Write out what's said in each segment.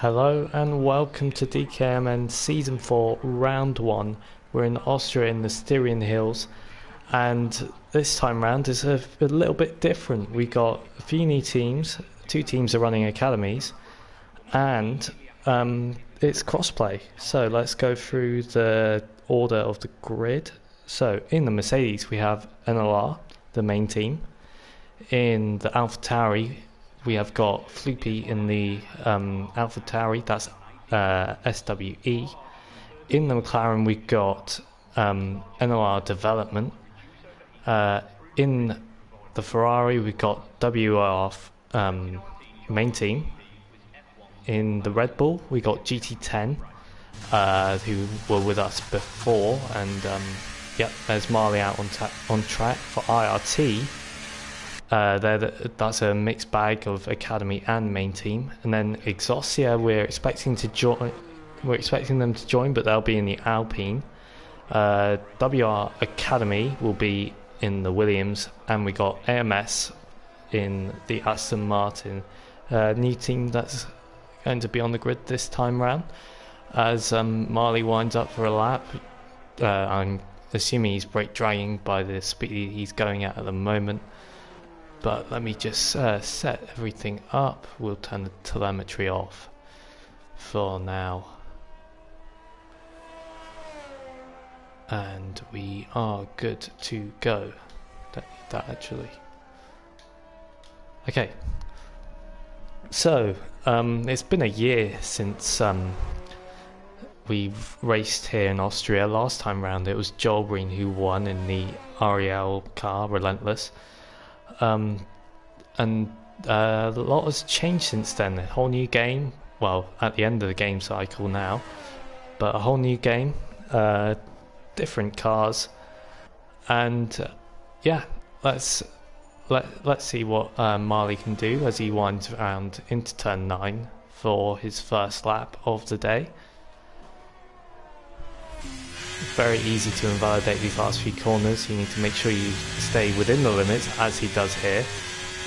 Hello and welcome to DKMN Season 4 Round 1. We're in Austria in the Styrian Hills, and this time round is a little bit different. We got a few new teams, 2 teams are running academies, and it's crossplay. So let's go through the order of the grid. So in the Mercedes we have NLR, the main team. In the AlphaTauri we have got Floopy in the AlphaTauri, that's SWE. In the McLaren we got NLR Development. In the Ferrari we got WR main team. In the Red Bull we got GT10, who were with us before, and yep, there's Marley out on track for IRT. That's a mixed bag of academy and main team. And then Exosia, we're expecting them to join, but they'll be in the Alpine. WR Academy will be in the Williams, and we got AMS in the Aston Martin. New team that's going to be on the grid this time round. As Marley winds up for a lap, I'm assuming he's brake dragging by the speed he's going at the moment. But let me just set everything up. We'll turn the telemetry off for now. And we are good to go. Don't need that actually. Okay. So, it's been a year since we've raced here in Austria. Last time round it was Joel Green who won in the Ariel car, Relentless. And a lot has changed since then. A whole new game, well, at the end of the game cycle now, but a whole new game, different cars, and yeah, let's see what Marley can do as he winds around into turn 9 for his first lap of the day. Very easy to invalidate these last few corners. You need to make sure you stay within the limits, as he does here.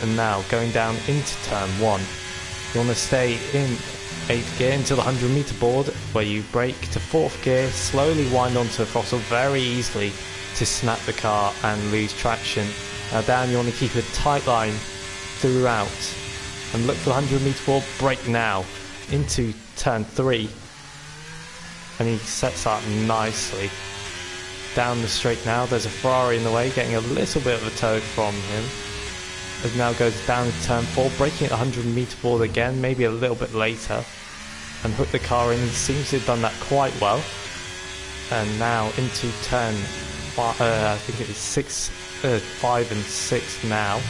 And now going down into turn 1, you want to stay in 8th gear until the 100 meter board, where you brake to 4th gear, slowly wind onto the throttle very easily to snap the car and lose traction. Now down, you want to keep a tight line throughout and look for the 100 meter board, brake now into turn 3. And he sets up nicely down the straight. Now there's a Ferrari in the way, getting a little bit of a tow from him. As now goes down to turn 4, braking at the 100 meter board again, maybe a little bit later, and hook the car in. He seems to have done that quite well. And now into turn 5, I think it is 5 and 6 now.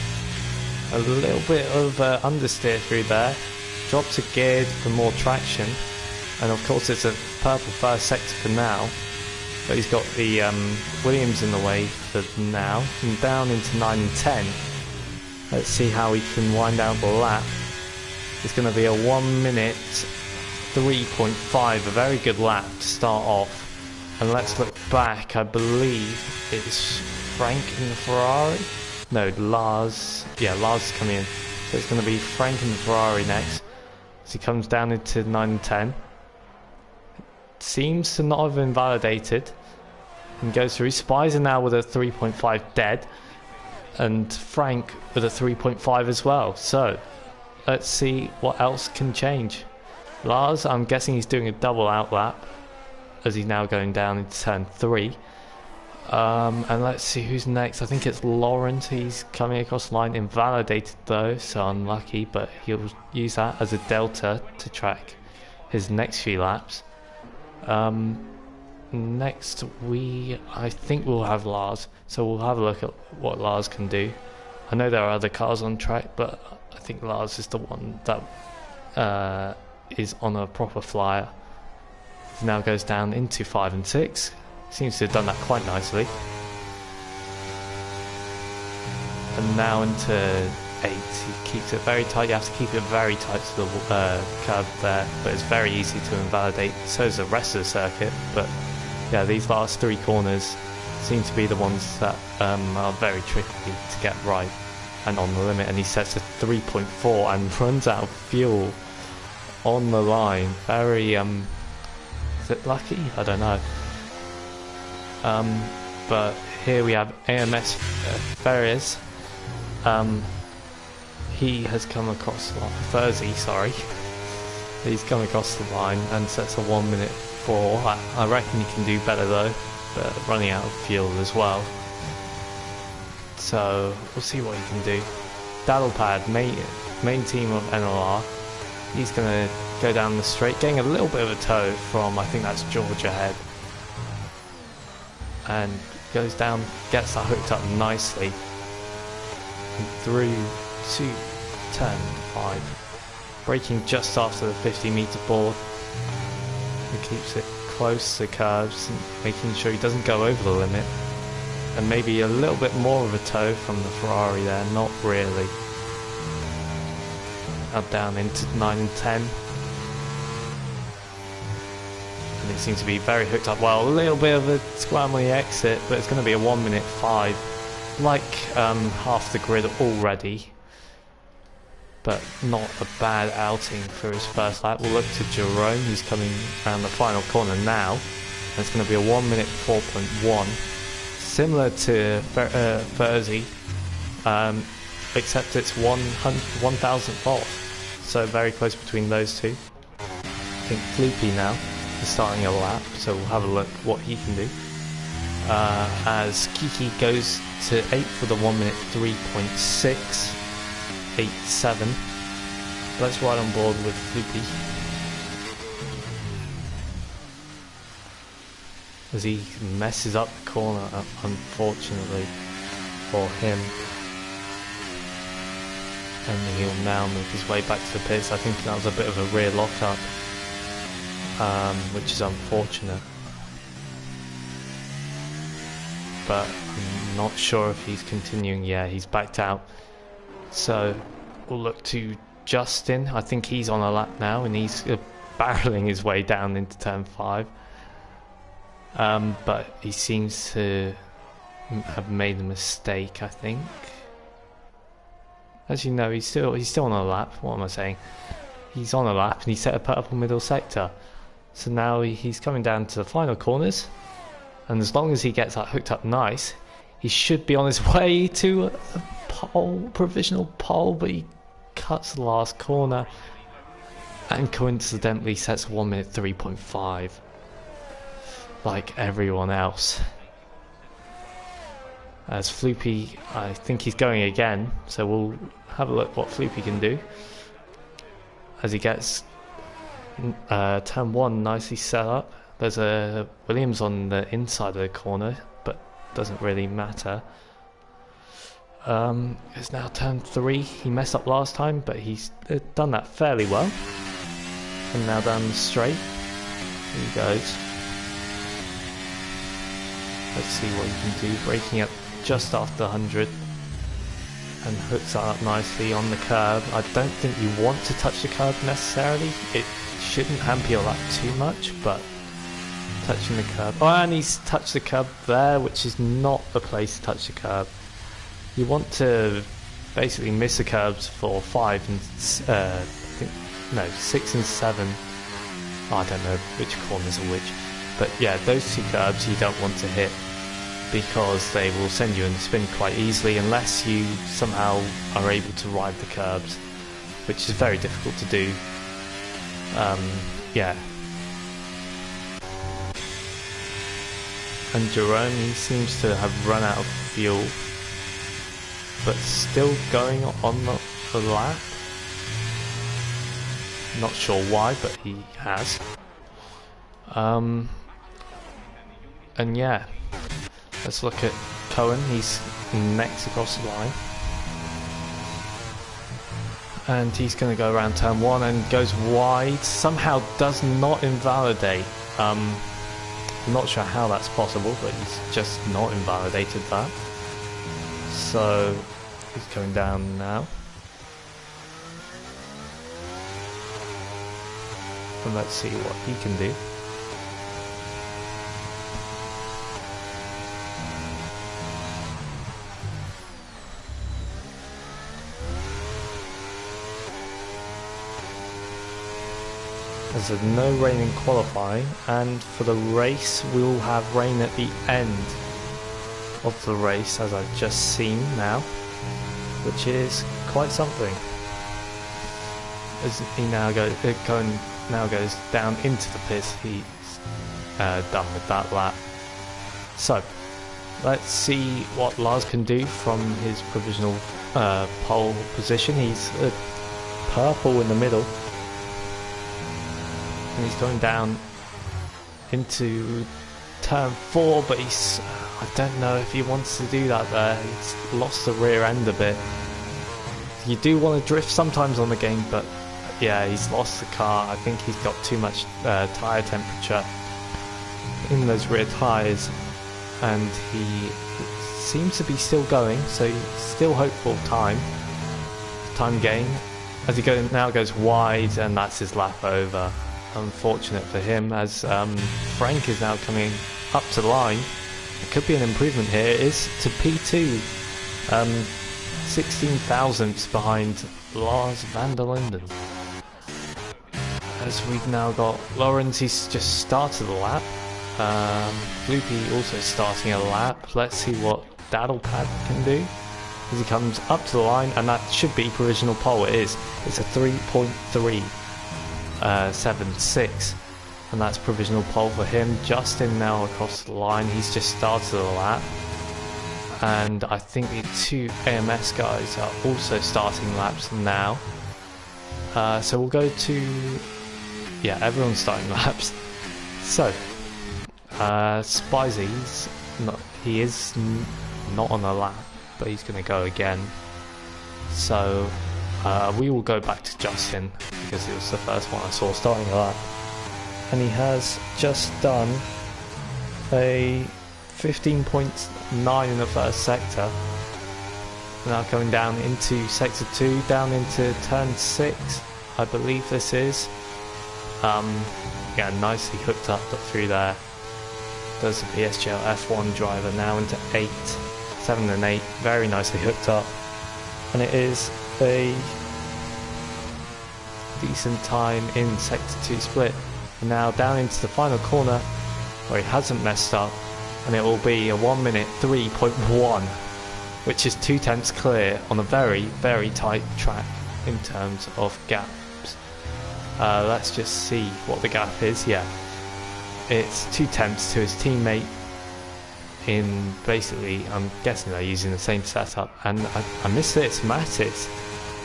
A little bit of understeer through there, drops a gear for more traction. And of course it's a purple first sector for now, but he's got the Williams in the way for now. And down into 9 and 10. Let's see how he can wind out the lap. It's going to be a 1 minute 3.5, a very good lap to start off. And let's look back. I believe it's Frank in the Ferrari. No, Lars. Yeah, Lars is coming in. So it's going to be Frank in the Ferrari next. As he comes down into 9 and 10. Seems to not have invalidated and goes through. Spicer now with a 3.5 dead, and Frank with a 3.5 as well. So let's see what else can change. Lars, I'm guessing he's doing a double outlap as he's now going down into turn 3. And let's see who's next. I think it's Laurent. He's coming across the line, invalidated though, so unlucky, but he'll use that as a delta to track his next few laps. Next I think we'll have Lars, so we'll have a look at what Lars can do. I know there are other cars on track, but I think Lars is the one that is on a proper flyer. He now goes down into 5 and 6. Seems to have done that quite nicely. And now into 8. He keeps it very tight. You have to keep it very tight to the curb there, but it's very easy to invalidate. So is the rest of the circuit. But yeah, these last 3 corners seem to be the ones that are very tricky to get right and on the limit. And he sets a 3.4 and runs out of fuel on the line. Very, is it lucky? I don't know. But here we have AMS Ferris. He has come across the line. Thursday, sorry. He's come across the line and sets a 1:04. I reckon he can do better though, but running out of fuel as well. So we'll see what he can do. Daddlepad, main team of NLR. He's gonna go down the straight, getting a little bit of a tow from, I think that's George ahead. And goes down, gets that hooked up nicely. And through to turn 5. Braking just after the 50-meter board. He keeps it close to curves, and making sure he doesn't go over the limit. And maybe a little bit more of a tow from the Ferrari there, not really. Now down into 9 and 10. And it seems to be very hooked up well. A little bit of a scram on the exit, but it's going to be a 1:05. Like half the grid already. But not a bad outing for his first lap. We'll look to Jerome, who's coming around the final corner now. And it's going to be a 1:04.1. Similar to Thursday, except it's 1,000th off. So very close between those two. I think Floopy now is starting a lap, so we'll have a look what he can do. As Kiki goes to 8th with a 1:03.687. Let's ride on board with Floopy. As he messes up the corner, unfortunately for him. And he'll now make his way back to the pits. I think that was a bit of a rear lockup, which is unfortunate. But I'm not sure if he's continuing. Yeah, he's backed out. So we'll look to Justin. I think he's on a lap now, and he's barreling his way down into turn 5. But he seems to have made a mistake, I think. As you know, he's still on a lap. What am I saying? He's on a lap, and he set a purple middle sector. So now he's coming down to the final corners, and as long as he gets that hooked up nice, he should be on his way to a pole, provisional pole. But he cuts the last corner, and coincidentally sets a 1:03.5. Like everyone else. As Floopy, I think he's going again, so we'll have a look what Floopy can do. As he gets turn 1 nicely set up. There's a Williams on the inside of the corner, but doesn't really matter. It's now turn 3. He messed up last time, but he's done that fairly well. And now down the straight. Here he goes. Let's see what he can do. Braking up just after 100 and hooks that up nicely on the curb. I don't think you want to touch the curb necessarily. It shouldn't hamper your lap too much, but touching the curb. Oh, and he's touched the curb there, which is not the place to touch the curb. You want to basically miss the curbs for 5 and 6 and 7. Oh, I don't know which corners are which. But yeah, those two curbs you don't want to hit, because they will send you in the spin quite easily unless you somehow are able to ride the curbs, which is very difficult to do. Yeah. And Jerome, he seems to have run out of fuel, but still going on the lap. Not sure why, but he has. And yeah, let's look at Cohen. He's next across the line, and he's going to go around turn 1 and goes wide. Somehow does not invalidate. I'm not sure how that's possible, but he's just not invalidated that. So he's going down now, and let's see what he can do. There's a no rain in qualifying, and for the race we'll have rain at the end of the race, as I've just seen now, which is quite something. As he now goes down into the pits, he's done with that lap. So let's see what Lars can do from his provisional pole position. He's purple in the middle, and he's going down into turn 4, but I don't know if he wants to do that there. He's lost the rear end a bit. You do want to drift sometimes on the game, but yeah, he's lost the car. I think he's got too much tyre temperature in those rear tyres, and he seems to be still going, so he's still hopeful time gain as he now goes wide, and that's his lap over. Unfortunate for him, as Frank is now coming up to the line. It could be an improvement here. It is to P2, 16 thousandths behind Lars van der Linden. As we've now got Lawrence, he's just started the lap. Loopy also starting a lap. Let's see what Daddlepad can do as he comes up to the line, and that should be provisional pole. It is. It's a 3.376, and that's provisional pole for him. Justin now across the line. He's just started the lap, and I think the two AMS guys are also starting laps now. So we'll go to, yeah, everyone's starting laps. So Spicy, he is not on a lap, but he's going to go again. So we will go back to Justin, because it was the first one I saw starting a lap, and he has just done a 15.9 in the first sector. Now going down into sector 2, down into turn 6, I believe this is. Yeah, nicely hooked up through there. Does the PSGL F1 driver now into 8, 7 and 8, very nicely hooked up, and it is a decent time in sector 2 split. And now down into the final corner where he hasn't messed up, and it will be a 1 minute 3.1, which is 2 tenths clear on a very, very tight track in terms of gaps. Let's just see what the gap is. Yeah, it's 2 tenths to his teammate. In basically, I'm guessing they're using the same setup, and I missed this. Mattis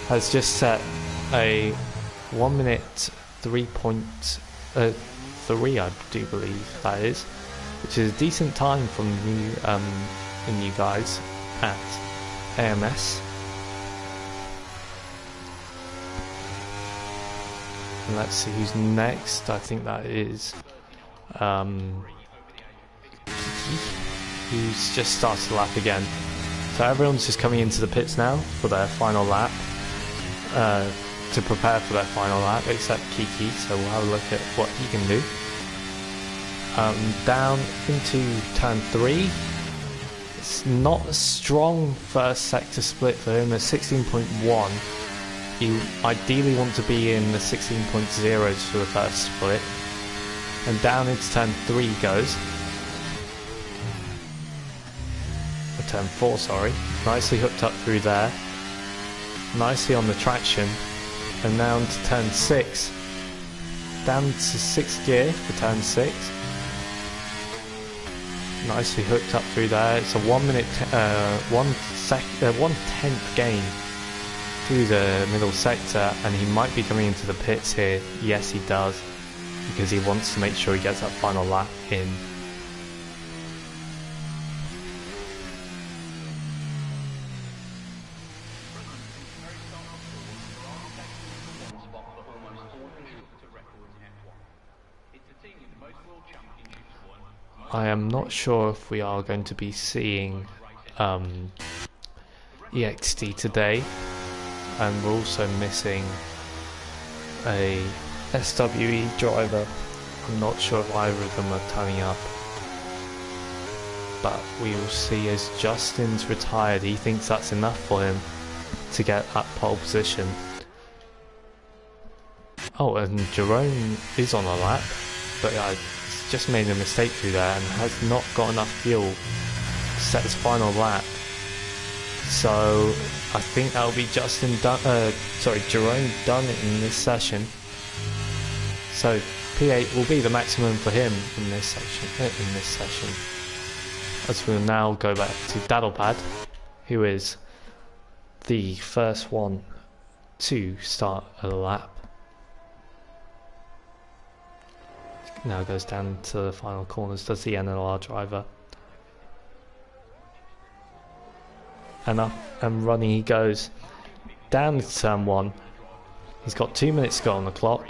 has just set a 1 minute 3.3, I do believe that is, which is a decent time from the new guys at AMS. And let's see who's next. I think that is who's just started the lap again. So everyone's just coming into the pits now for their final lap, to prepare for their final lap, except Kiki, so we'll have a look at what he can do. Down into turn 3. It's not a strong first sector split for him, at 16.1. You ideally want to be in the 16.0s for the first split. And down into turn 3 goes. Or turn 4, sorry. Nicely hooked up through there. Nicely on the traction. And now into turn 6. Down to 6th gear for turn 6. Nicely hooked up through there. It's a 1 minute, 1/10th gain through the middle sector, and he might be coming into the pits here. Yes, he does, because he wants to make sure he gets that final lap in. I am not sure if we are going to be seeing EXT today, and we're also missing a SWE driver. I'm not sure if either of them are turning up, but we will see. As Justin's retired, he thinks that's enough for him to get that pole position. Oh, and Jerome is on a lap, but he's just made a mistake through there and has not got enough fuel to set his final lap. So I think that'll be Jerome done in this session. So P8 will be the maximum for him in this session. As we'll now go back to Daddlepad, who is the first one to start a lap. Now goes down to the final corners, does the NLR driver. And up and running he goes down to turn 1. He's got 2 minutes to go on the clock.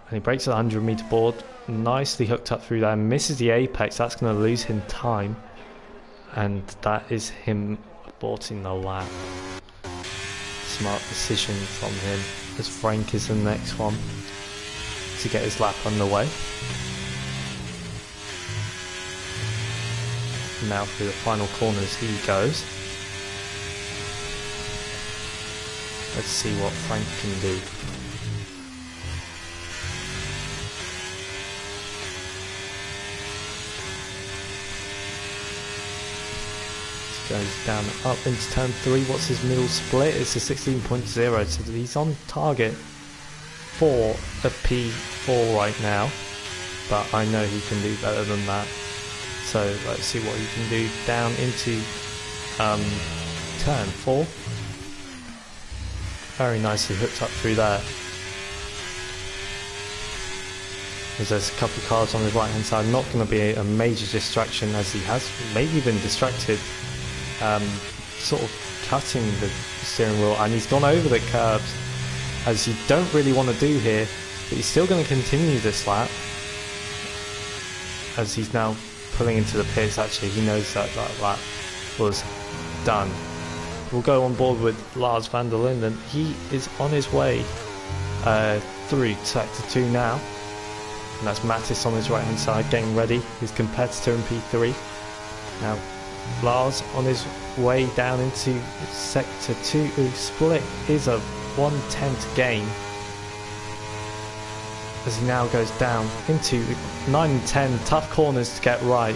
And he breaks the 100 meter board, nicely hooked up through there, misses the apex. That's going to lose him time. And that is him aborting the lap. Smart decision from him, as Frank is the next one to get his lap underway. Now through the final corners he goes. Let's see what Frank can do. Goes down up into turn 3. What's his middle split? It's a 16.0, so he's on target for a P4 right now, but I know he can do better than that. So let's see what he can do down into turn 4. Very nicely hooked up through there. There's a couple of cars on his right hand side, not going to be a major distraction, as he has maybe been distracted sort of cutting the steering wheel, and he's gone over the curbs, as you don't really want to do here, but he's still going to continue this lap as he's now pulling into the pits. Actually, he knows that lap was done. We'll go on board with Lars van der Linden. He is on his way through sector 2 now, and that's Mattis on his right hand side getting ready, his competitor in P3. Now Lars on his way down into sector 2. Split is a 1/10 gain as he now goes down into 9 and 10. Tough corners to get right.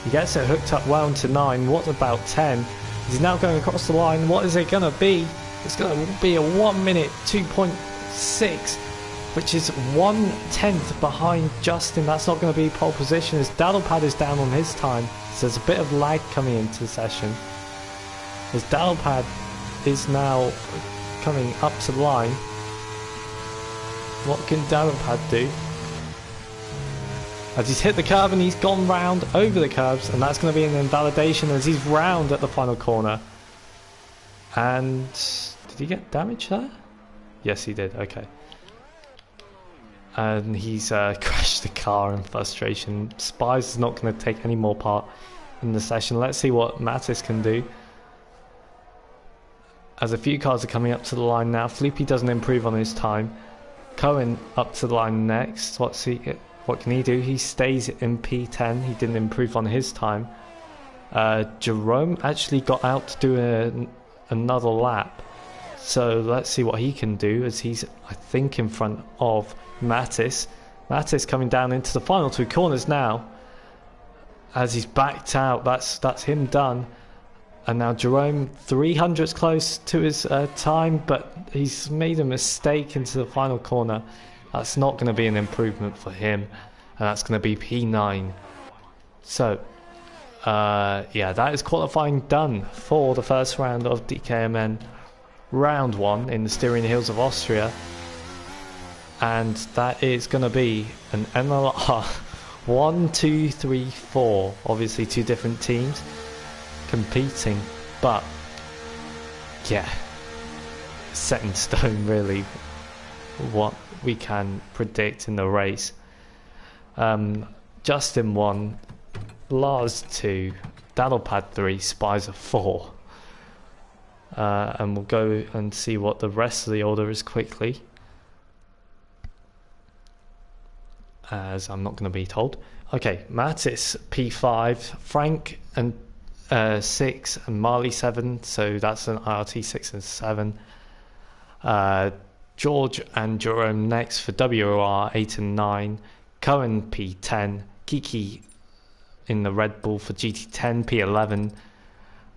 He gets it hooked up well into 9. What about 10? He's now going across the line. What is it going to be? It's going to be a 1 minute 2.6, which is 1/10 behind Justin. That's not going to be pole position, as Daddlepad is down on his time. So there's a bit of lag coming into the session, as Daddlepad is now coming up to the line. What can Daddlepad do? As he's hit the curb and he's gone round over the curbs, and that's going to be an invalidation as he's round at the final corner. And did he get damage there? Yes, he did. Okay. And he's crashed the car in frustration. Spies is not going to take any more part in the session. Let's see what Mattis can do, as a few cars are coming up to the line now. Floopy doesn't improve on his time. Cohen up to the line next. What can he do? He stays in P10. He didn't improve on his time. Jerome actually got out to do another lap, so let's see what he can do, as he's, I think, in front of Mattis. Mattis coming down into the final 2 corners now, as he's backed out. That's him done. And now Jerome 300s close to his time, but he's made a mistake into the final corner. That's not going to be an improvement for him, and that's going to be P9. So yeah, that is qualifying done for the first round of DKMN round 1 in the Styrian Hills of Austria. And that is going to be an NLR 1, 2, 3, 4. Obviously 2 different teams competing, but yeah, set in stone really what we can predict in the race. Justin 1, Lars 2, Daddlepad 3, Spicer 4. And we'll go and see what the rest of the order is quickly, as I'm not going to be told. Okay, Mattis P5, Frank and 6, and Marley 7, so that's an IRT 6 and 7. George and Jerome next for WR 8 and 9, Cohen P10, Kiki in the Red Bull for GT10 P11,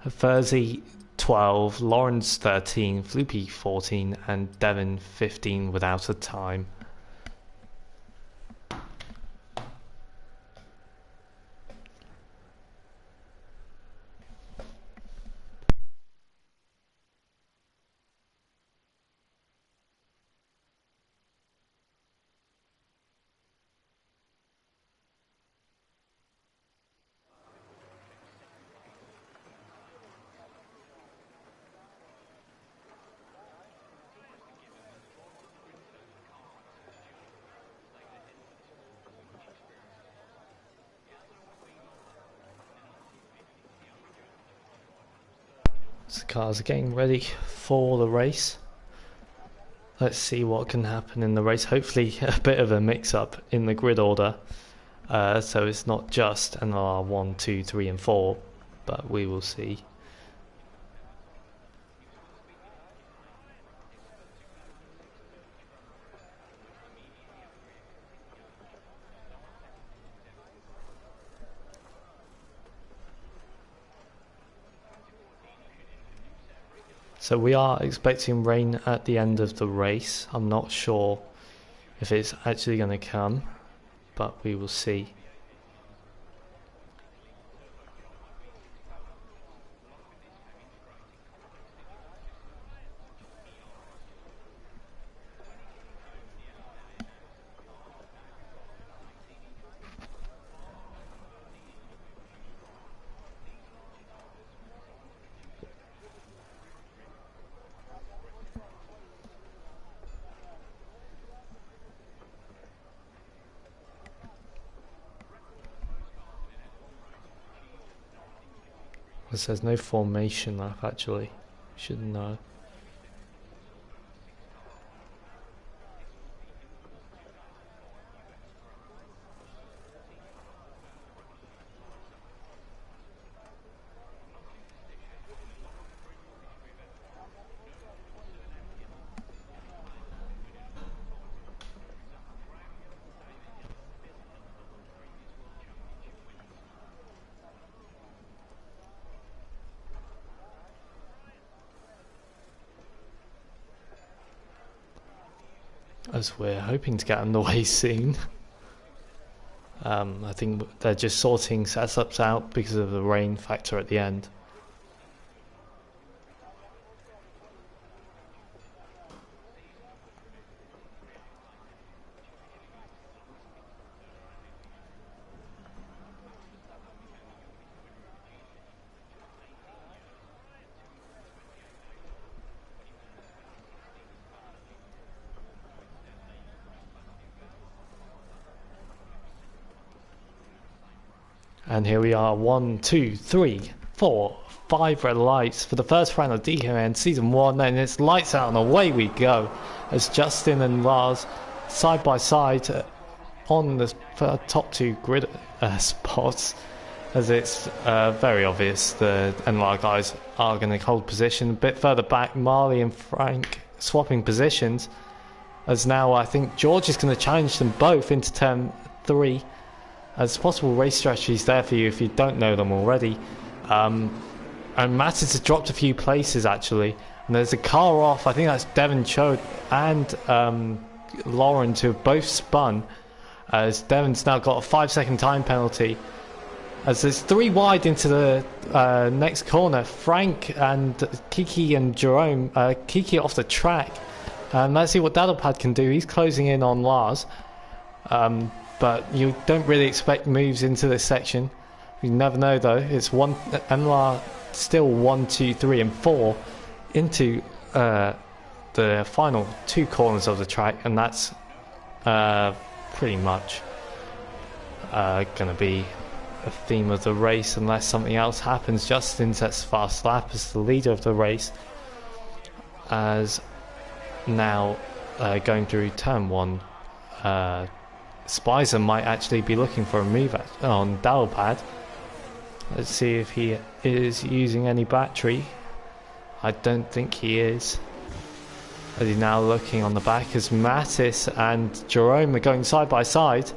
Furzy 12, Lawrence 13, Floopy 14 and Devin 15 without a time. The cars are getting ready for the race. Let's see what can happen in the race. Hopefully a bit of a mix-up in the grid order, so it's not just NLR 1, 2, 3 and 4, but we will see. So we are expecting rain at the end of the race. I'm not sure if it's actually going to come, but we will see. It says no formation lap actually. Should know. As we're hoping to get underway soon. I think they're just sorting setups out because of the rain factor at the end. And here we are, 1, 2, 3, 4, 5 red lights for the first round of DKMN Season 1, and it's lights out and away we go as Justin and Lars side by side on the top two grid spots, as it's very obvious the NLR guys are going to hold position. A bit further back, Marley and Frank swapping positions, as now I think George is going to challenge them both into turn 3. As possible race strategies there for you if you don't know them already. And Matters has dropped a few places actually. And there's a car off, I think that's Devon Cho and Lawrence who have both spun. As Devon's now got a 5-second time penalty. As there's 3 wide into the next corner. Frank and Kiki and Jerome. Kiki off the track. Let's see what Daddlepad can do. He's closing in on Lars. But you don't really expect moves into this section. You never know though. It's NLR still 1, 2, 3 and 4 into the final 2 corners of the track, and that's pretty much going to be a theme of the race unless something else happens. Justin sets fast lap as the leader of the race, as now going through turn 1. Spicer might actually be looking for a move on Daddlepad. Let's see if he is using any battery. I don't think he is. As he's now looking on the back as Mattis and Jerome are going side by side.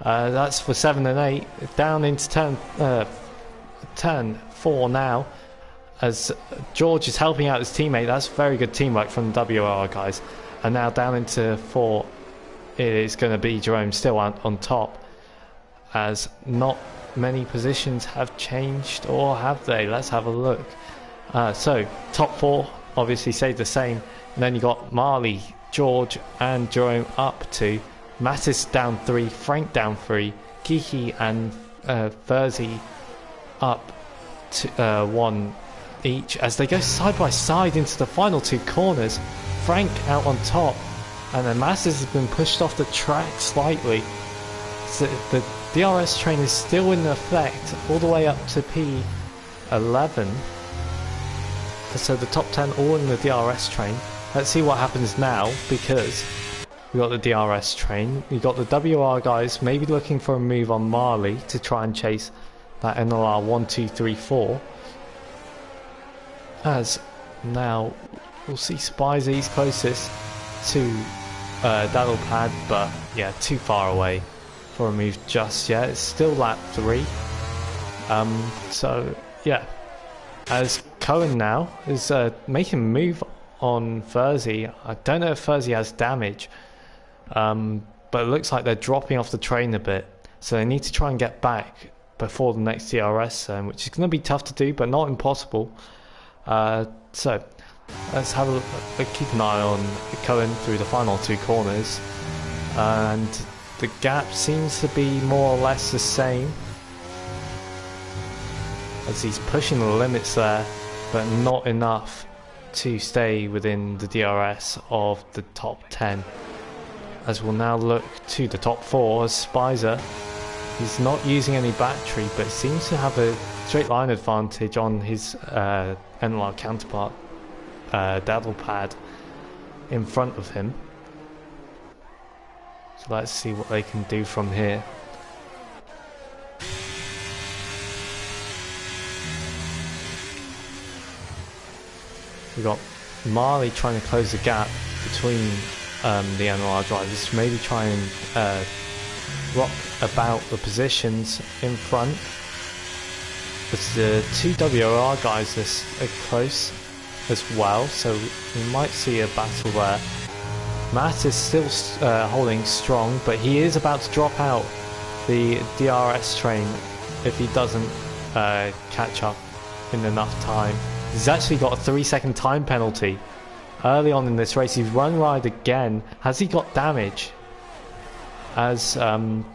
That's for 7 and 8. Down into turn 4 now. As George is helping out his teammate. That's very good teamwork from the WR guys. And now down into 4. It is going to be Jerome still on top. As not many positions have changed, or have they? Let's have a look. So top 4 obviously stayed the same. And then you got Marley, George and Jerome up 2. Mattis down 3, Frank down 3, Kiki and Verzi up to 1 each as they go side by side into the final 2 corners. Frank out on top, and then Mattis has been pushed off the track slightly. So the DRS train is still in effect all the way up to P11. So the top 10 all in the DRS train. Let's see what happens now, because we got the DRS train. We got the WR guys maybe looking for a move on Marley to try and chase that NLR 1, 2, 3, 4. As now we'll see Spicer, he's closest to Daddlepad, but yeah, too far away for a move just yet. It's still lap 3. So yeah, as Cohen now is making a move on Verzi. I don't know if Verzi has damage, but it looks like they're dropping off the train a bit, so they need to try and get back before the next DRS zone, which is going to be tough to do, but not impossible. So let's have a look, keep an eye on Cohen through the final 2 corners, and the gap seems to be more or less the same, as he's pushing the limits there, but not enough to stay within the DRS of the top 10. As we'll now look to the top 4 as Spicer. He's not using any battery, but seems to have a straight line advantage on his NLR counterpart, Daddlepad, in front of him. So let's see what they can do from here. We've got Marley trying to close the gap between the NLR drivers, maybe try and rock about the positions in front. But the 2 WR guys are close as well, so we might see a battle there. Matt is still holding strong, but he is about to drop out the DRS train if he doesn't catch up in enough time. He's actually got a 3-second time penalty early on in this race. He's run wide again. Has he got damage? As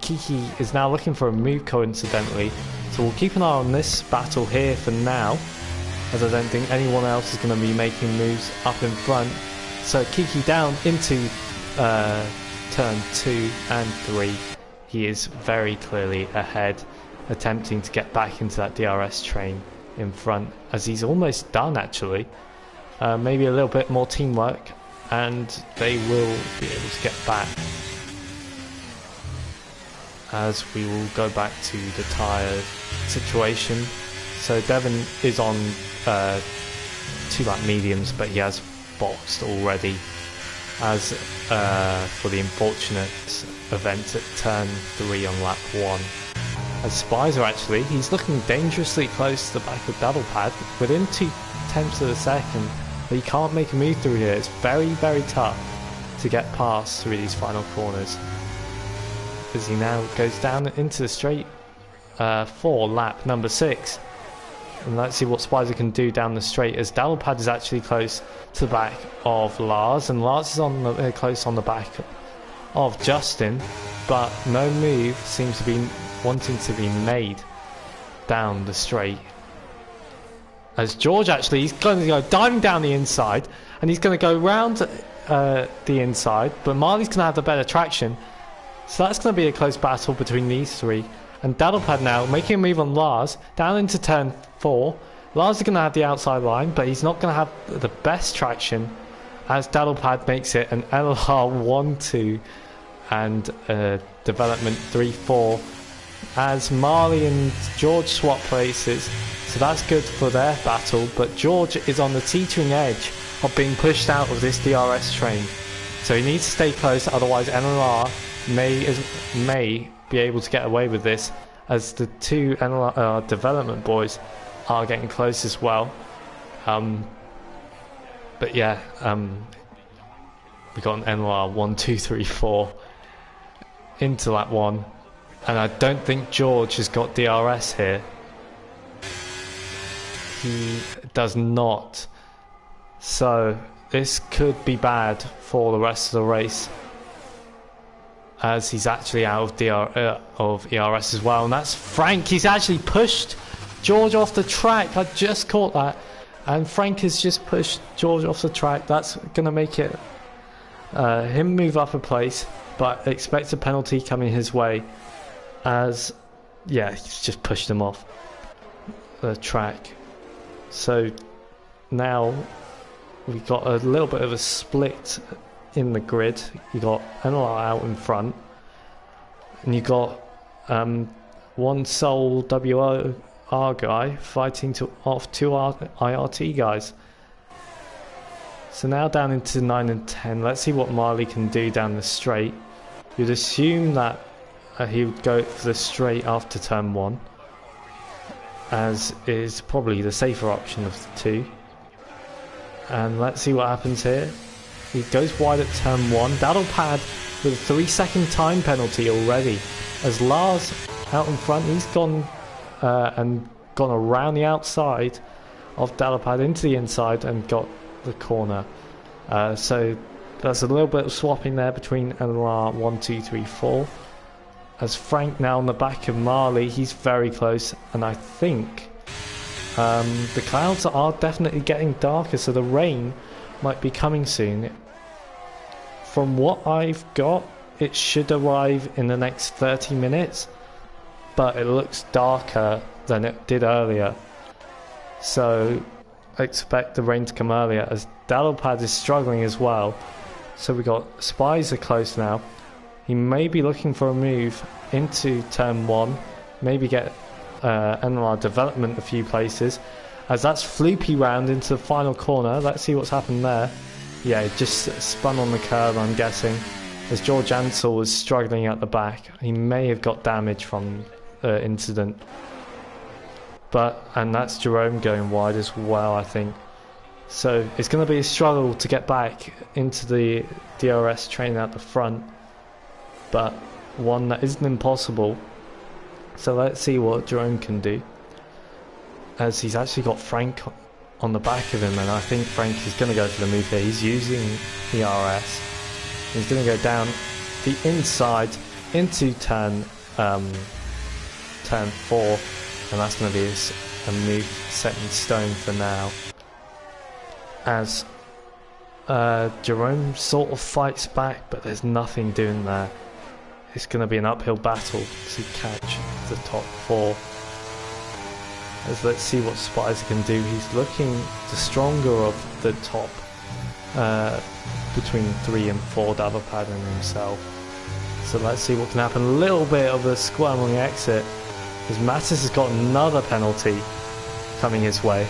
Kiki is now looking for a move, coincidentally. So we'll keep an eye on this battle here for now, as I don't think anyone else is going to be making moves up in front. So Kiki down into turn 2 and 3. He is very clearly ahead, attempting to get back into that DRS train in front, as he's almost done actually. Maybe a little bit more teamwork and they will be able to get back, as we will go back to the tyre situation. So Devon is on 2 lap mediums, but he has boxed already, as for the unfortunate event at turn 3 on lap 1. As Spicer actually, he's looking dangerously close to the back of Daddlepad, within 0.2 of a second, but he can't make a move through here. It's very, very tough to get past through these final corners, as he now goes down into the straight for lap number 6. And let's see what Spicer can do down the straight, as Daddlepad is actually close to the back of Lars, and Lars is on the, close on the back of Justin, but no move seems to be wanting to be made down the straight. As George actually, he's going to go diving down the inside, and he's going to go round the inside, but Marley's going to have the better traction. So that's going to be a close battle between these 3. And Daddlepad now making a move on Lars down into turn 4. Lars is going to have the outside line, but he's not going to have the best traction, as Daddlepad makes it an LR 1-2 and development 3-4, as Marley and George swap places. So that's good for their battle, but George is on the teetering edge of being pushed out of this DRS train. So he needs to stay close, otherwise NLR may be able to get away with this, as the two NLR development boys are getting close as well. But yeah, we got an NLR 1, 2, 3, 4 into lap 1, and I don't think George has got DRS here. He does not. So this could be bad for the rest of the race, as he's actually out of ERS as well. And that's Frank. He's actually pushed George off the track. I just caught that. And Frank has just pushed George off the track. That's going to make it him move up a place, but expect a penalty coming his way, as yeah, he's just pushed him off the track. So now we've got a little bit of a split in the grid. You got NLR out in front, and you got one sole WR guy fighting off two IRT guys. So now down into 9 and 10. Let's see what Marley can do down the straight. You'd assume that he would go for the straight after turn 1, as is probably the safer option of the two. And let's see what happens here. He goes wide at turn 1. Daddle pad with a 3-second time penalty already, as Lars out in front, he's gone and gone around the outside of Daddle pad into the inside and got the corner. So there's a little bit of swapping there between NLR 1, 2, 3, 4. As Frank now on the back of Marley, he's very close, and I think the clouds are definitely getting darker, so the rain might be coming soon. From what I've got, it should arrive in the next 30 minutes, but it looks darker than it did earlier. So I expect the rain to come earlier, as Daddlepad is struggling as well. So we got Spies are close now. He may be looking for a move into turn 1, maybe get NLR development a few places, as that's Floopy round into the final corner. Let's see what's happened there. Yeah, it just spun on the curb, I'm guessing, as George Ansell was struggling at the back. He may have got damage from the incident. And that's Jerome going wide as well, I think. So it's going to be a struggle to get back into the DRS train at the front, but one that isn't impossible. So let's see what Jerome can do, as he's actually got Frank on the back of him, and I think Frank is going to go for the move here. He's using ERS. He's going to go down the inside into turn 4, and that's going to be a move set in stone for now, as Jerome sort of fights back, but there's nothing doing there. It's going to be an uphill battle to catch the top 4. As let's see what Spicer can do. He's looking the stronger of the top between 3 and 4, Daddlepad and himself. So let's see what can happen. A little bit of a squirming exit, as Mattis has got another penalty coming his way.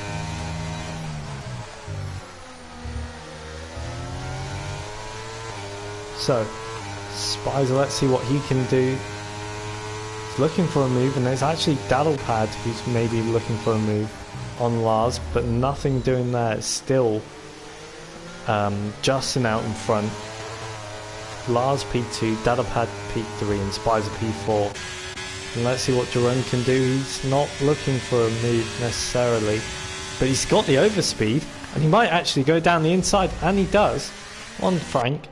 So Spicer, let's see what he can do. He's looking for a move, and there's actually Daddlepad who's maybe looking for a move on Lars, but nothing doing there. It's still Justin out in front. Lars P2, Daddlepad P3, and Spicer P4. And let's see what Jerome can do. He's not looking for a move necessarily, but he's got the overspeed, and he might actually go down the inside, and he does on Frank.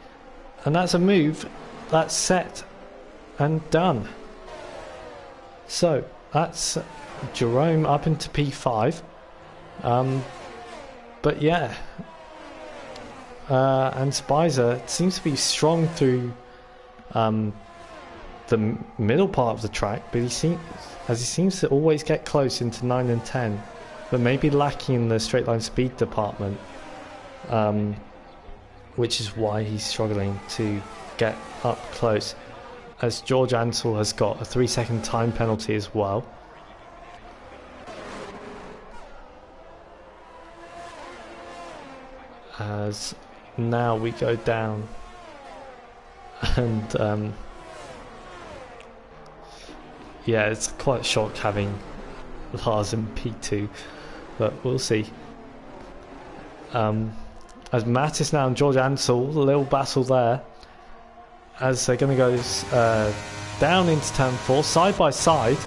And that's a move that's set and done. So that's Jerome up into P5. But yeah, and Spicer seems to be strong through the middle part of the track, but he seems to always get close into 9 and 10, but maybe lacking in the straight line speed department, which is why he's struggling to get up close, as George Ansell has got a 3-second time penalty as well. as now we go down and yeah, it's quite a shock having Lars in P2, but we'll see. As Mattis now and George Ansel, a little battle there as they're going to go down into turn 4 side by side,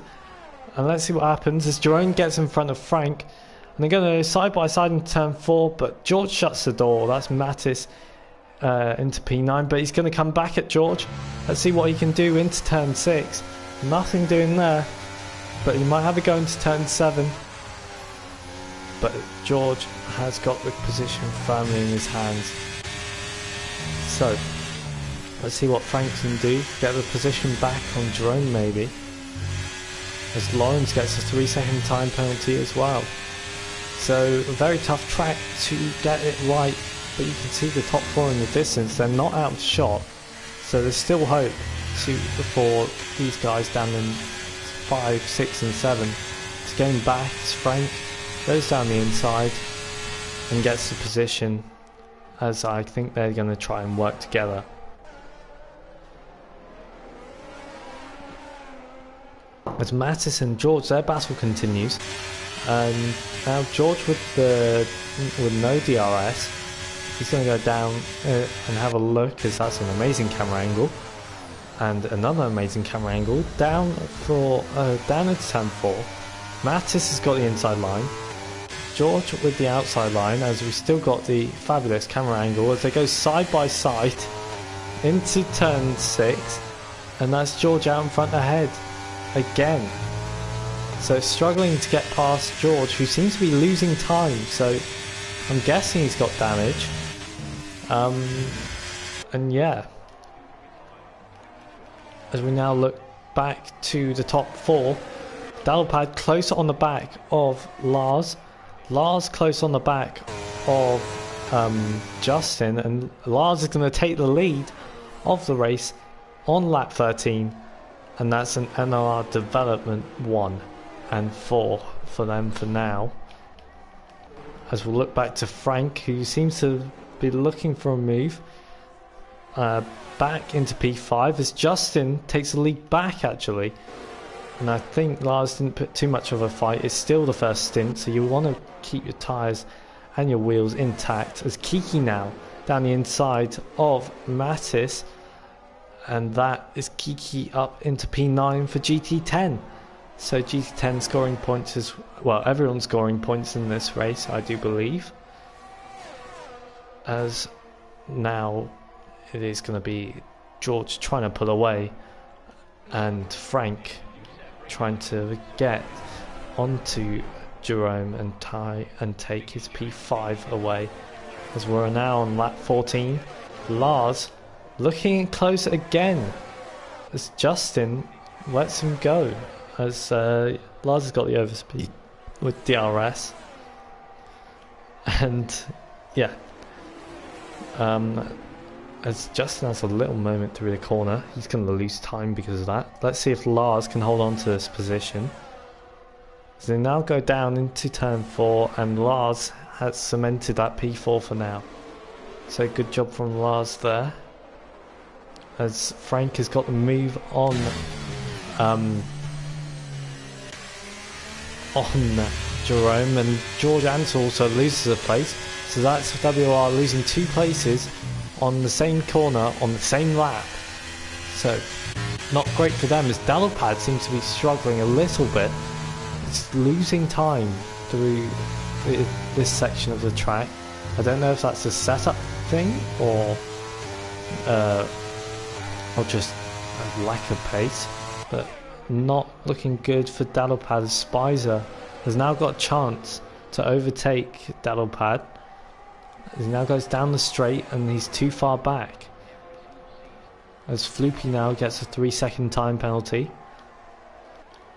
and let's see what happens as Jerome gets in front of Frank, and they're going to go side by side in turn 4, but George shuts the door. That's Mattis into P9, but he's going to come back at George. Let's see what he can do into turn 6. Nothing doing there, but he might have a go into turn 7, but George has got the position firmly in his hands. So let's see what Frank can do. Get the position back on Jerome maybe, as Lawrence gets a 3-second time penalty as well. So a very tough track to get it right, but you can see the top 4 in the distance. They're not out of shot, so there's still hope for these guys down in 5, 6 and 7. It's going back as Frank goes down the inside and gets the position, as I think they're going to try and work together. As Mattis and George, their battle continues. Now George with no DRS, he's going to go down and have a look, as that's an amazing camera angle. And another amazing camera angle down into turn 4. Mattis has got the inside line, George with the outside line, as we still got the fabulous camera angle as they go side by side into turn 6, and that's George out in front ahead again. So struggling to get past George, who seems to be losing time, so I'm guessing he's got damage. And yeah, as we now look back to the top 4, Dalpad close on the back of Lars, close on the back of Justin, and Lars is going to take the lead of the race on lap 13, and that's an NLR development 1 and 4 for them for now. As we'll look back to Frank, who seems to be looking for a move, back into P5 as Justin takes the lead back actually, and I think Lars didn't put too much of a fight. It's still the first stint, so you want to keep your tyres and your wheels intact, as Kiki now down the inside of Mattis, and that is Kiki up into P9 for GT10. So GT10 scoring points as well. Everyone's scoring points in this race, I do believe, as now it is going to be George trying to pull away and Frank trying to get onto Jerome and tie and take his P5 away, as we're now on lap 14. Lars looking close again as Justin lets him go, as Lars has got the overspeed with DRS, and yeah, as Justin has a little moment through the corner, he's going to lose time because of that. Let's see if Lars can hold on to this position. So they now go down into turn 4, and Lars has cemented that P4 for now. So good job from Lars there, as Frank has got the move on Jerome, and George Ansel also loses a place. So that's WR losing 2 places on the same corner on the same lap. So not great for them, as Dalpad seems to be struggling a little bit. It's losing time through this section of the track. I don't know if that's a setup thing or just a lack of pace, but not looking good for Dalpad, as Spicer has now got a chance to overtake Dalpad. He now goes down the straight and he's too far back, as Floopy now gets a 3-second time penalty,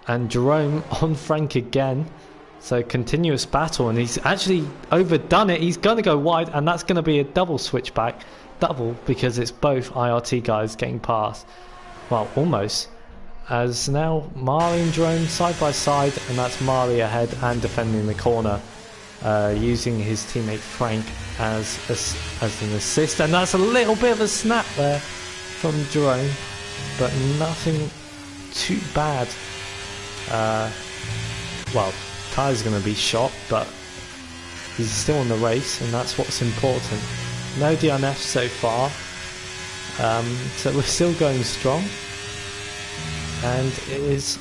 and Jerome on Frank again. So continuous battle, and he's actually overdone it. He's going to go wide, and that's going to be a double switchback. Double, because it's both IRT guys getting past. Well, almost. As now Marley and Jerome side by side, and that's Marley ahead and defending the corner. using his teammate Frank as an assist, and that's a little bit of a snap there from Jerome, but nothing too bad. Well, Ty's going to be shot, but he's still in the race, and that's what's important. No DNF so far, so we're still going strong, and it is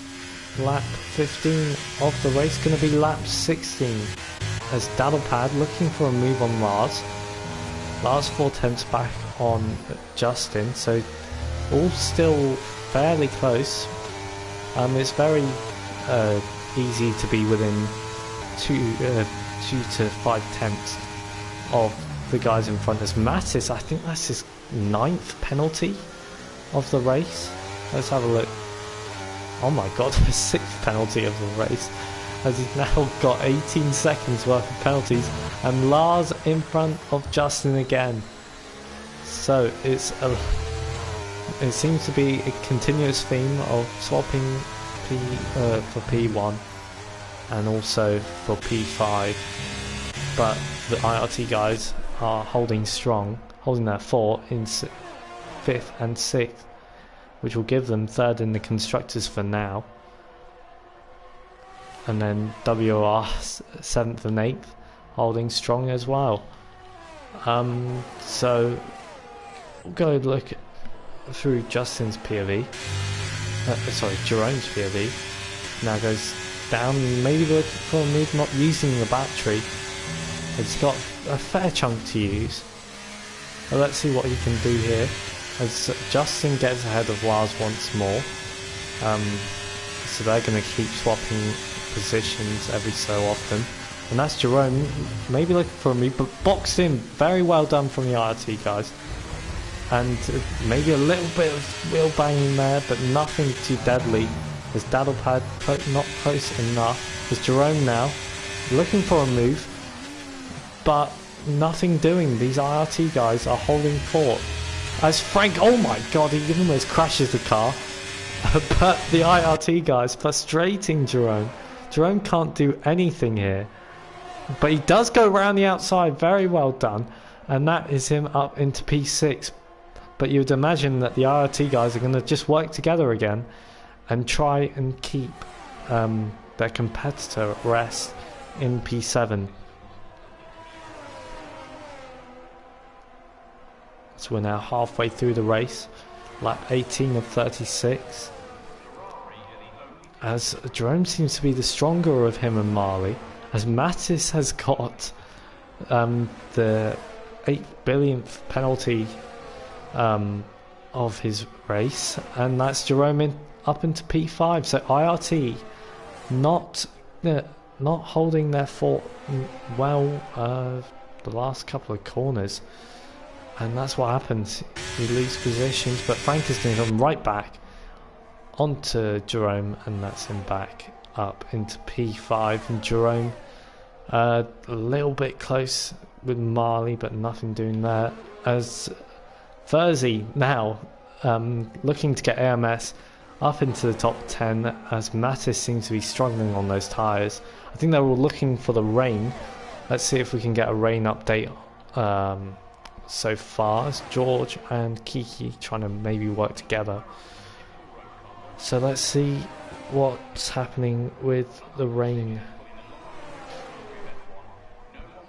lap 15 of the race, going to be lap 16 as Daddlepad looking for a move on Lars. Lars 4/10 back on Justin, so all still fairly close. It's very easy to be within 2 to 5/10 of the guys in front. As Mattis, I think that's his 9th penalty of the race. Let's have a look. Oh my god, the 6th penalty of the race, as he's now got 18 seconds worth of penalties, and Lars in front of Justin again. So it seems to be a continuous theme of swapping for P1 and also for P5, but the IRT guys are holding strong, holding their fort in 5th and 6th, which will give them 3rd in the constructors for now, and then WR 7th and 8th holding strong as well. So we'll go look through Justin's POV, sorry, Jerome's POV. Now goes down, maybe looking for a move, not using the battery. It's got a fair chunk to use. But let's see what he can do here, as Justin gets ahead of Lars once more. So they're going to keep swapping positions every so often. And that's Jerome, maybe looking for a move, but boxed in. Very well done from the IRT guys. And maybe a little bit of wheel banging there, but nothing too deadly. As Daddlepad not close enough. As Jerome now looking for a move, but nothing doing. These IRT guys are holding fort. As Frank, oh my god, he almost crashes the car. But the IRT guys frustrating Jerome. Jerome can't do anything here. But he does go around the outside, very well done. And that is him up into P6. But you would imagine that the IRT guys are going to just work together again and try and keep their competitor at rest in P7. So we're now halfway through the race, lap 18 of 36. As Jerome seems to be the stronger of him and Marley, as Mattis has got the 8 billionth penalty of his race, and that's Jerome up into P5. So IRT not holding their fort well the last couple of corners, and that's what happens. You lose positions, but Frank is going to come right back onto Jerome, and that's him back up into P5. And Jerome a little bit close with Marley, but nothing doing there. As Thursday now looking to get AMS up into the top 10, as Mattis seems to be struggling on those tyres. I think they're all looking for the rain. Let's see if we can get a rain update so far, as George and Kiki trying to maybe work together. So let's see what's happening with the rain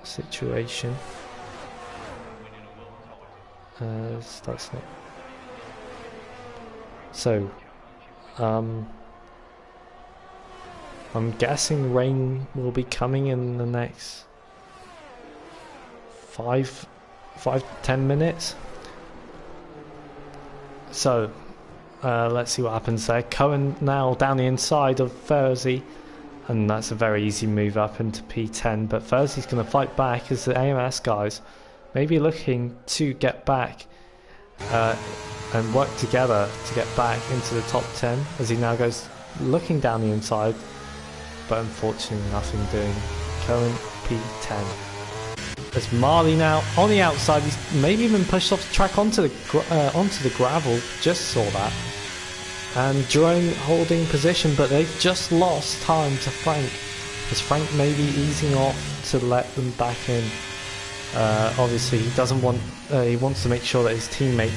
situation. That's not. So I'm guessing rain will be coming in the next 5 to 10 minutes. So let's see what happens there. Cohen now down the inside of Thursday, and that's a very easy move up into P10, but Thursday's going to fight back as the AMS guys maybe looking to get back and work together to get back into the top 10, as he now goes looking down the inside, but unfortunately nothing doing. Cohen P10. As Marley now on the outside, he's maybe even pushed off the track onto the gravel, just saw that. And Jerome holding position, but they've just lost time to Frank, as Frank may be easing off to let them back in. Obviously, he doesn't want. He wants to make sure that his teammate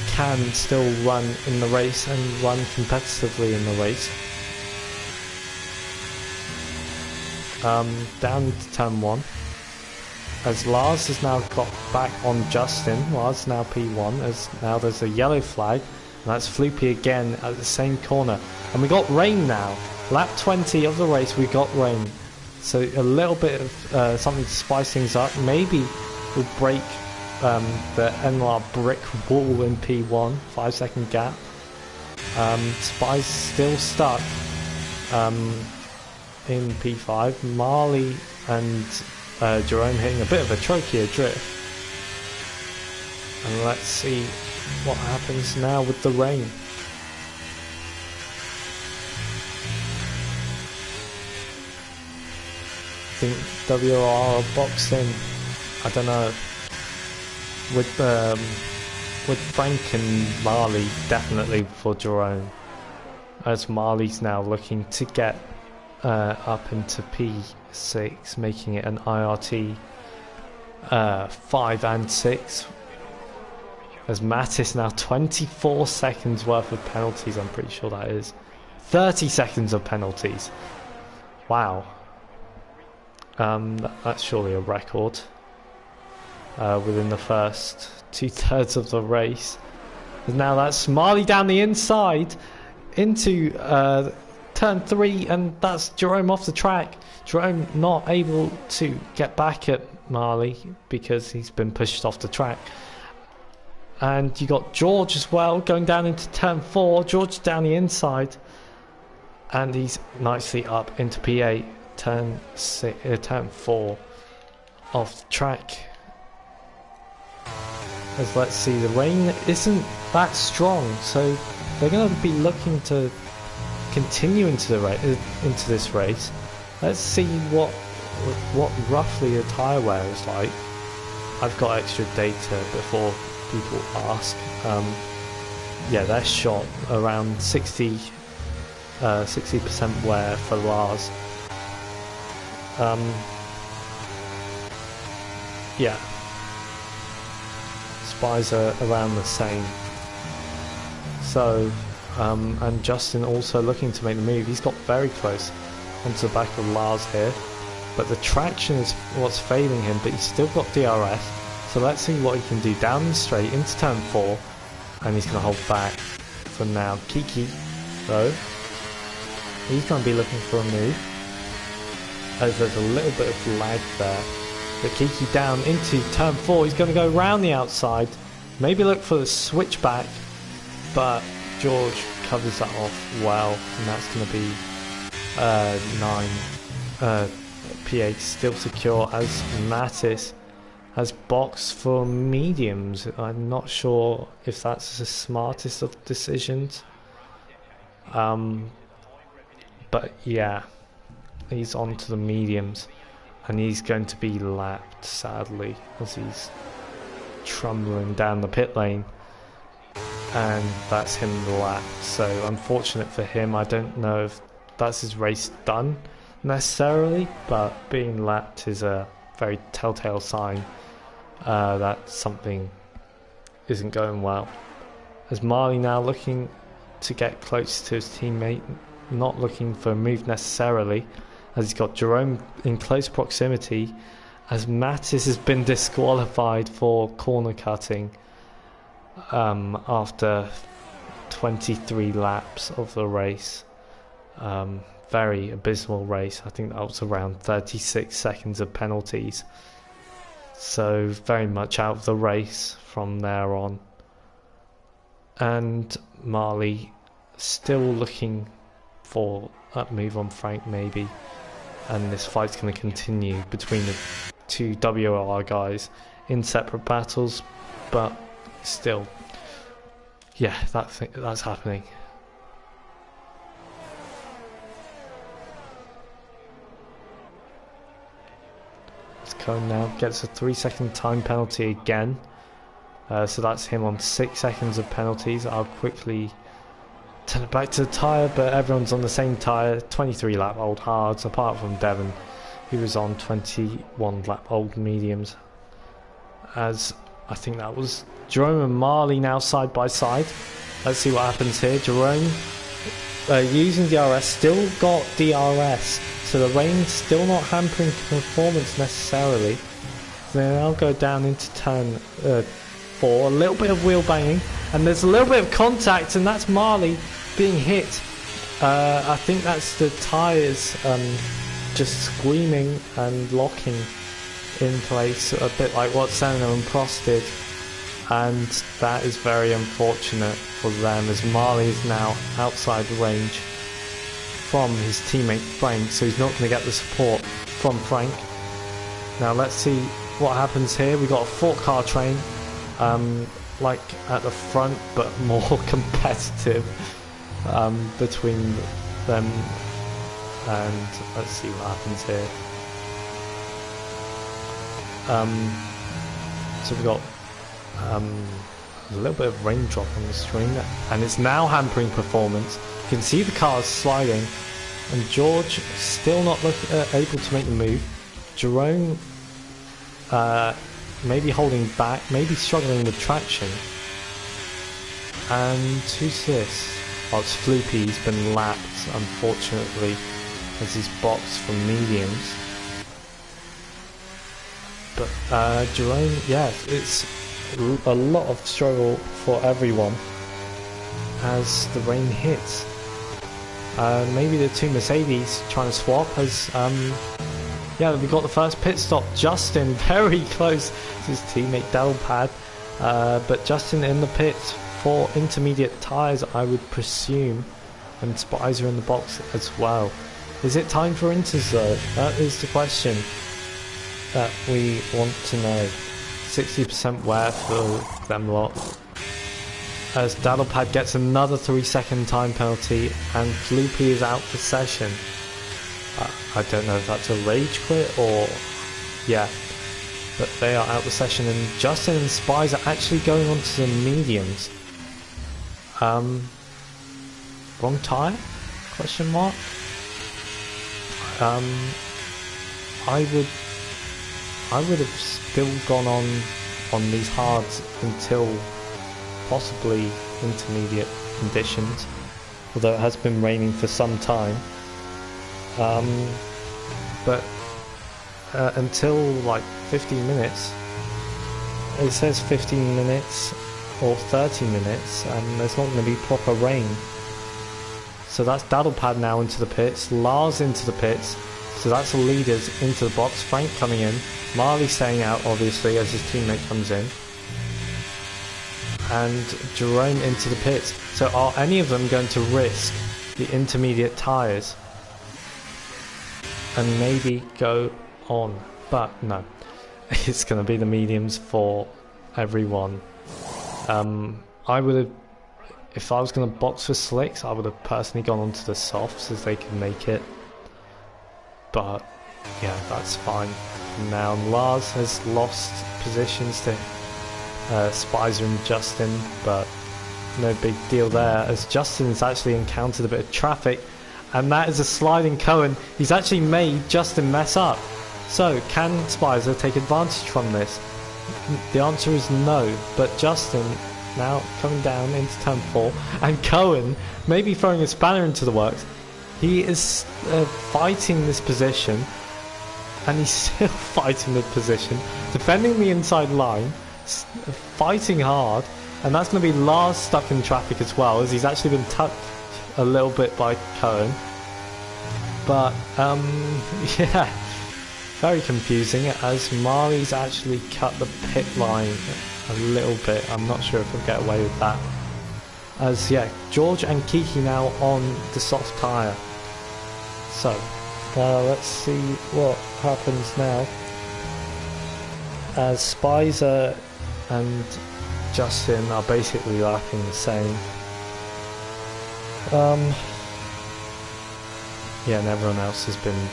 can still run in the race and run competitively in the race. Down to turn 1. As Lars has now got back on Justin. Lars now P1, as now there's a yellow flag, and that's Floopy again at the same corner. And we got rain now. Lap 20 of the race, we got rain. So a little bit of something to spice things up. Maybe we'll break the NLR brick wall in P1, 5-second gap. Spy's still stuck in P5. Marley and Jerome hitting a bit of a trachea drift. And let's see what happens now with the rain. I think WR are boxed in. I don't know. With Frank and Marley, definitely for Jerome. As Marley's now looking to get up into P6, making it an IRT 5 and 6. As Mattis now 24 seconds worth of penalties, I'm pretty sure that is. 30 seconds of penalties. Wow. That's surely a record. Within the first 2/3 of the race. And now that's Marley down the inside into turn 3, and that's Jerome off the track. Jerome not able to get back at Marley because he's been pushed off the track. And you got George as well going down into turn 4. George down the inside, and he's nicely up into P8, turn 4 off the track. As let's see, the rain isn't that strong, so they're going to be looking to continue into this race. Let's see what roughly the tyre wear is like. I've got extra data before people ask. Yeah, they're shot around 60% wear for Lars. Yeah, Spies are around the same. So, and Justin also looking to make the move. He's got very close onto the back of Lars here, but the traction is what's failing him, but he's still got DRS. So let's see what he can do down the straight into turn 4, and he's going to hold back for now. Kiki, though, he's going to be looking for a move, as there's a little bit of lag there. But Kiki down into turn 4, he's going to go round the outside, maybe look for the switchback, but George covers that off well, and that's going to be 9. P8 still secure as Mattis has boxed for mediums. I'm not sure if that's the smartest of decisions. But yeah, he's on to the mediums, and he's going to be lapped, sadly, as he's trundling down the pit lane. And that's him lapped. So unfortunate for him. I don't know if that's his race done necessarily, but being lapped is a very telltale sign that something isn't going well. As Marley now looking to get close to his teammate, not looking for a move necessarily, as he's got Jerome in close proximity, as Mattis has been disqualified for corner cutting after 23 laps of the race. Very abysmal race. I think that was around 36 seconds of penalties. So very much out of the race from there on. And Marley still looking for that move on Frank maybe. And this fight's going to continue between the two WR guys in separate battles. But still, yeah, that's happening. Cone now gets a 3-second time penalty again, so that's him on 6 seconds of penalties. I'll quickly turn it back to the tyre, but everyone's on the same tyre. 23 lap old hards, apart from Devon, He was on 21 lap old mediums. As I think that was Jerome and Marley now side by side. Let's see what happens here. Jerome using DRS, still got DRS, so the rain's still not hampering performance necessarily. So they now go down into turn 4, a little bit of wheel banging, and there's a little bit of contact, and that's Marley being hit. I think that's the tyres just screaming and locking in place, a bit like what Senna and Prost did, and that is very unfortunate for them, as Marley is now outside range from his teammate Frank, so he's not going to get the support from Frank. Now let's see what happens here. We got a 4-car train, like at the front, but more competitive between them, and let's see what happens here. So we got a little bit of raindrop on the screen, and it's now hampering performance. You can see the cars sliding, and George still not able to make the move. Jerome maybe holding back, maybe struggling with traction. And who's this? Oh, it's Floopy. He's been lapped, unfortunately, as he's boxed from mediums. But Jerome, yeah, it's a lot of struggle for everyone as the rain hits. Maybe the two Mercedes trying to swap as yeah, we got the first pit stop. Justin very close to his teammate Delpad, but Justin in the pit for intermediate tyres, I would presume, and Spicer in the box as well. Is it time for inters though? That is the question that we want to know. 60% wear for them lot, as Daddlepad gets another 3-second time penalty and Floopy is out for session. I don't know if that's a rage quit or yeah, but they are out the session, and Justin and Spies are actually going on to the mediums. Wrong tyre? Question mark. I would have still gone on these hards until possibly intermediate conditions, although it has been raining for some time. But until like 15 minutes, it says 15 minutes or 30 minutes, and there's not going to be proper rain. So that's Daddlepad now into the pits, Lars into the pits, so that's the leaders into the box. Frank coming in, Marley staying out obviously as his teammate comes in, and Jerome into the pits. So are any of them going to risk the intermediate tyres and maybe go on? But no, it's going to be the mediums for everyone. I would have, if I was going to box for slicks, I would have personally gone onto the softs as they can make it. But yeah, that's fine. Now Lars has lost positions to Spicer and Justin, but no big deal there, as Justin has actually encountered a bit of traffic, and that is a sliding Cohen. He's actually made Justin mess up. So can Spicer take advantage from this? The answer is no, but Justin now coming down into turn 4, and Cohen maybe throwing a spanner into the works. He is fighting this position, and he's still fighting the position, defending the inside line, fighting hard, and that's going to be Lars stuck in traffic as well, as he's actually been touched a little bit by Cohen. But yeah, very confusing, as Marley's actually cut the pit line a little bit. I'm not sure if he'll get away with that, as yeah, George and Kiki now on the soft tyre. So let's see what happens now, as Spicer and Justin are basically lapping the same. Yeah, and everyone else has been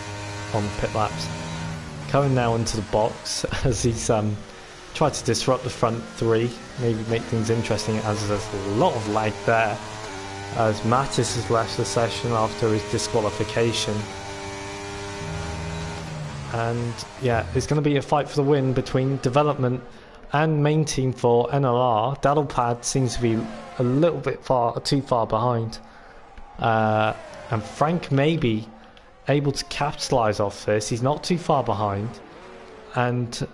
on pit laps. Cohen now into the box as he's tried to disrupt the front three, maybe make things interesting, as there's a lot of lag there, as Mattis has left the session after his disqualification. And yeah, it's going to be a fight for the win between development and main team for NLR. Daddlepad seems to be a little bit too far behind. And Frank may be able to capitalise off this. He's not too far behind. And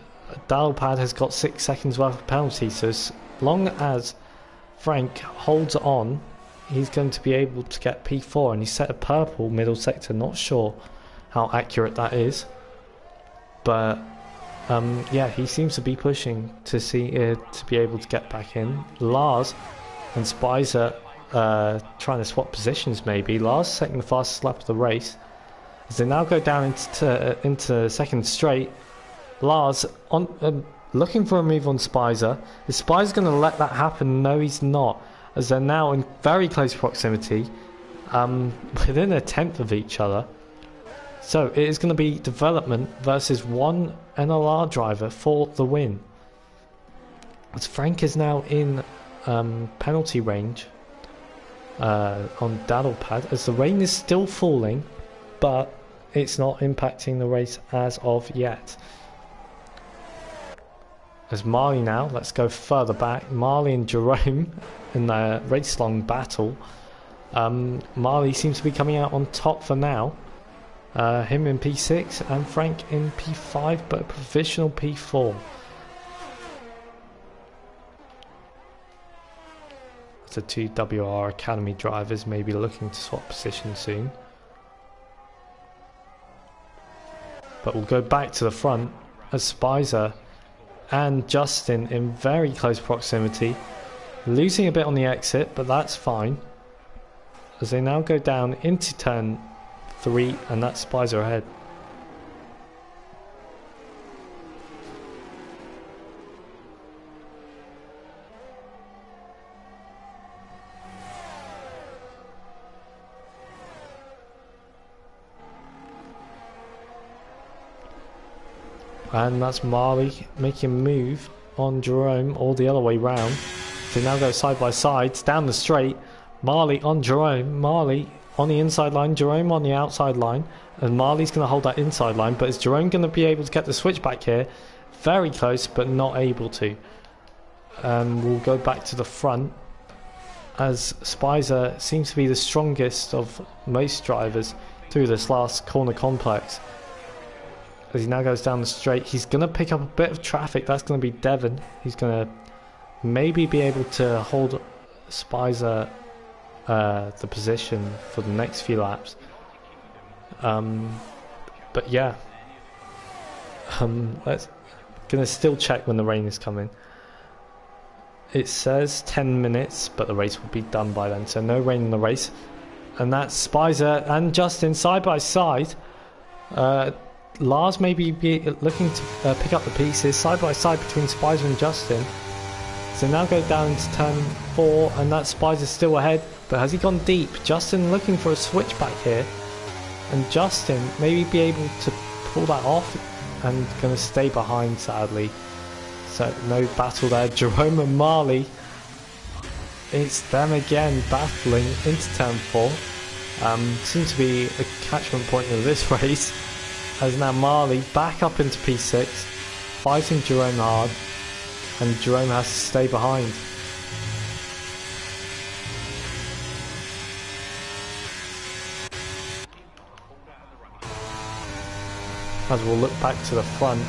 Daddlepad has got 6 seconds worth of penalty. So as long as Frank holds on, he's going to be able to get P4. And he's set a purple middle sector. Not sure how accurate that is. But yeah, he seems to be pushing to be able to get back in. Lars and Spicer trying to swap positions maybe. Lars second the fastest lap of the race. As they now go down into second straight. Lars looking for a move on Spicer. Is Spicer going to let that happen? No, he's not. As they're now in very close proximity, within a tenth of each other. So it is going to be development versus one NLR driver for the win. As Frank is now in penalty range on Daddlepad, as the rain is still falling, but it's not impacting the race as of yet. As Marley now, let's go further back. Marley and Jerome in the race-long battle. Marley seems to be coming out on top for now. Him in P6 and Frank in P5, but a provisional P4. The 2 WR Academy drivers may be looking to swap position soon. But we'll go back to the front as Spicer and Justin in very close proximity. Losing a bit on the exit, but that's fine. As they now go down into turn 3, and that's Spicer ahead. And that's Marley making a move on Jerome, or the other way round. They now go side by side down the straight. Marley on Jerome, Marley on the inside line, Jerome on the outside line, and Marley's going to hold that inside line. But is Jerome going to be able to get the switch back here? Very close, but not able to. We'll go back to the front as Spicer seems to be the strongest of most drivers through this last corner complex. As he now goes down the straight, he's going to pick up a bit of traffic. That's going to be Devon. He's going to maybe be able to hold Spicer the position for the next few laps. But yeah, let's gonna still check when the rain is coming. It says 10 minutes, but the race will be done by then, so no rain in the race. And that's Spicer and Justin side by side. Lars may be looking to pick up the pieces side by side between Spicer and Justin. So now go down into turn 4, and that Spicer's still ahead, but has he gone deep? Justin looking for a switch back here, and Justin maybe be able to pull that off, and going to stay behind sadly. So no battle there. Jerome and Marley, it's them again battling into turn 4. Seems to be a catchment point of this race, as now Marley back up into P6, fighting Jerome hard, and Jerome has to stay behind. As we'll look back to the front,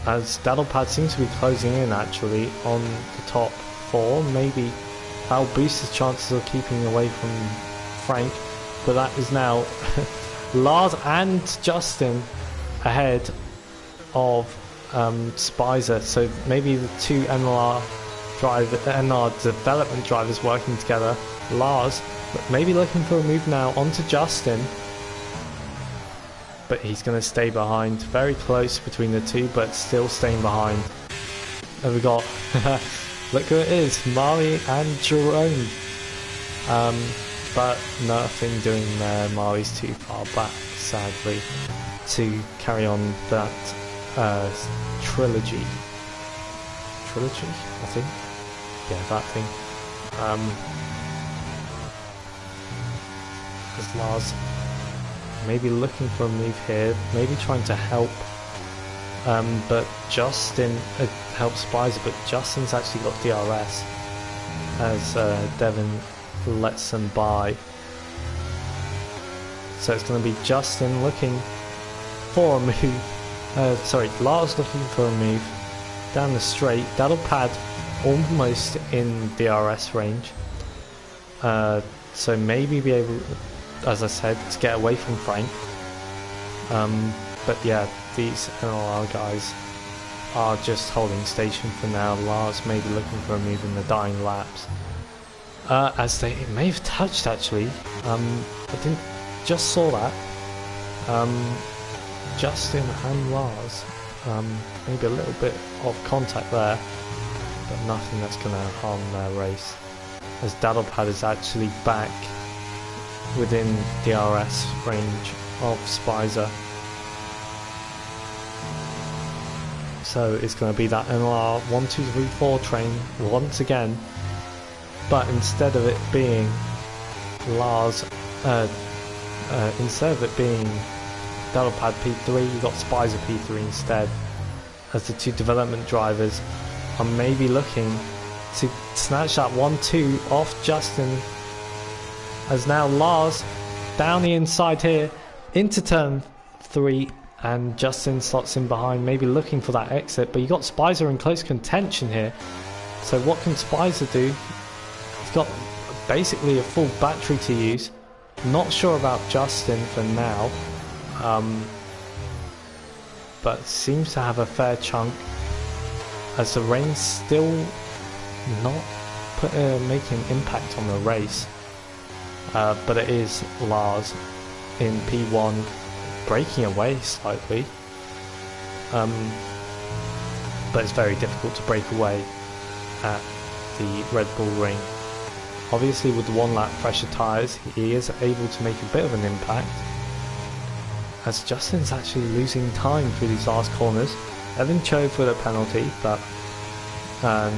as Daddlepad seems to be closing in actually on the top 4, maybe that'll boost his chances of keeping away from Frank, but that is now Lars and Justin ahead of Spicer, so maybe the two NLR development drivers working together. Lars, but maybe looking for a move now onto Justin, but he's going to stay behind. Very close between the two, but still staying behind. And we got, look who it is, Marley and Jerome. But nothing doing there. Marley's too far back, sadly, to carry on that trilogy, I think. Yeah, that thing. As Lars maybe looking for a move here, maybe trying to help. But Justin helps Spicer, but Justin's actually got DRS as Devin lets them by. So it's going to be Justin looking for a move. Sorry, Lars looking for a move down the straight. That'll pad almost in DRS range. So maybe be able, as I said, to get away from Frank. But yeah, these NLR guys are just holding station for now. Lars may be looking for a move in the dying laps. As they may have touched actually. I didn't just saw that. Justin and Lars, maybe a little bit of contact there, but nothing that's going to harm their race. As Daddlepad is actually back within DRS range of Spicer. So it's going to be that NLR 1, 2, 3, 4 train once again, but instead of it being Lars, instead of it being Daddlepad P3, you got Spicer P3 instead, as the two development drivers are maybe looking to snatch that 1-2 off Justin, as now Lars down the inside here into turn 3, and Justin slots in behind, maybe looking for that exit, but you got Spicer in close contention here. So what can Spicer do? He's got basically a full battery to use. Not sure about Justin for now, but seems to have a fair chunk, as the rain's still not making impact on the race. But it is Lars in P1 breaking away slightly, but it's very difficult to break away at the Red Bull Ring. Obviously with the 1 lap fresher tyres he is able to make a bit of an impact, as Justin's actually losing time through these last corners. Evan Chove with a penalty, but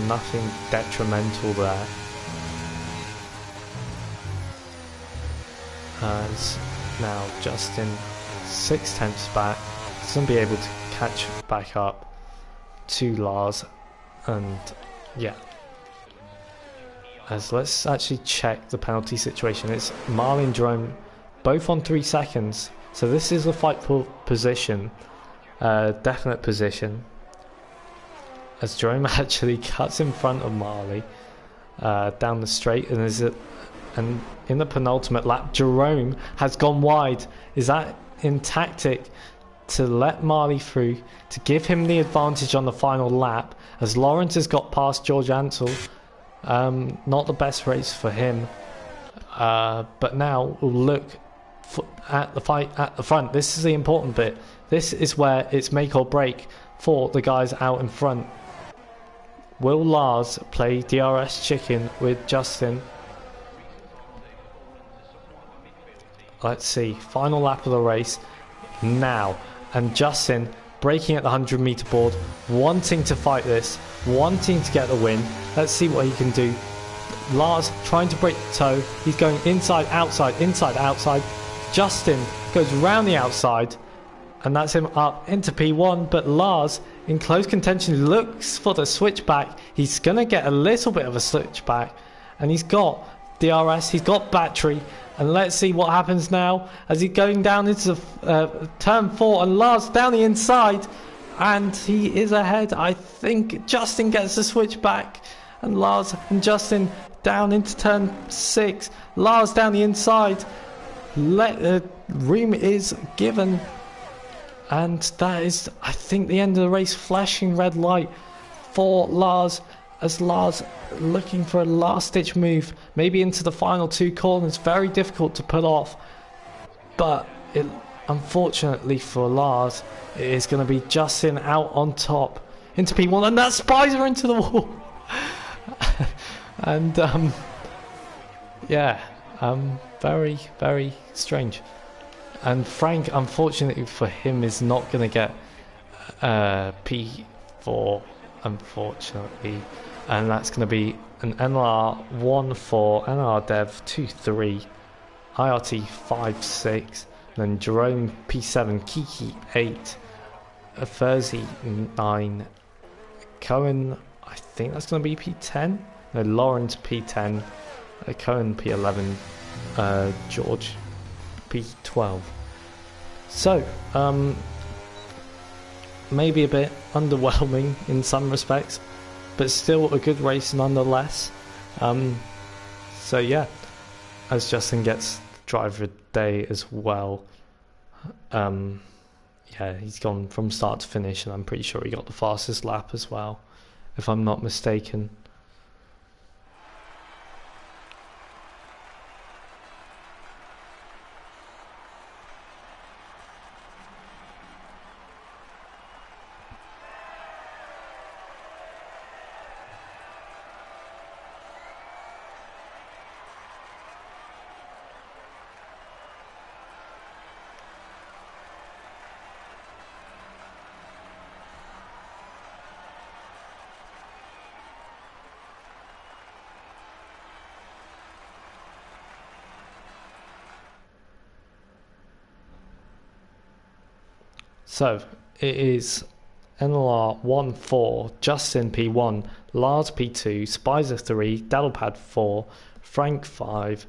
nothing detrimental there. As now Justin 6/10 back, he's going to be able to catch back up to Lars, and yeah. As let's actually check the penalty situation. It's Marley and Jerome both on 3 seconds, so this is a fight for position, definite position, as Jerome actually cuts in front of Marley down the straight, and in the penultimate lap Jerome has gone wide. Is that in tactic to let Marley through, to give him the advantage on the final lap, as Lawrence has got past George Ansell? Not the best race for him, but now we'll look at the fight at the front. This is the important bit. This is where it's make or break for the guys out in front. Will Lars play DRS chicken with Justin? Let's see, final lap of the race now, and Justin breaking at the 100-meter board, wanting to fight this, wanting to get the win. Let's see what he can do. Lars trying to break the toe. He's going inside, outside, inside, outside. Justin goes round the outside, and that's him up into P1. But Lars in close contention looks for the switchback. He's going to get a little bit of a switchback, and he's got DRS, he's got battery. And let's see what happens now as he's going down into turn 4, and Lars down the inside, and he is ahead. I think Justin gets the switch back, and Lars and Justin down into turn 6. Lars down the inside. Room is given, and that is, I think, the end of the race. Flashing red light for Lars, as Lars looking for a last-ditch move, maybe into the final 2 corners. Very difficult to pull off, but unfortunately for Lars, it is going to be Justin out on top into P1, and that Spicer into the wall. And yeah, very, very strange. And Frank, unfortunately for him, is not going to get P4, unfortunately. And that's going to be an NLR 1-4, NLR Dev 2-3, IRT 5-6, Then Jerome P7, Kiki 8, Thursday 9, Cohen, I think that's going to be P10. No, Lawrence P10, Cohen P11, George P12. So, maybe a bit underwhelming in some respects, but still a good race nonetheless. So yeah, as Justin gets driver of the day as well. Yeah, he's gone from start to finish, and I'm pretty sure he got the fastest lap as well, if I'm not mistaken. So it is NLR 1-4, Justin P1, Lars P2, Spicer 3, Daddlepad 4, Frank 5,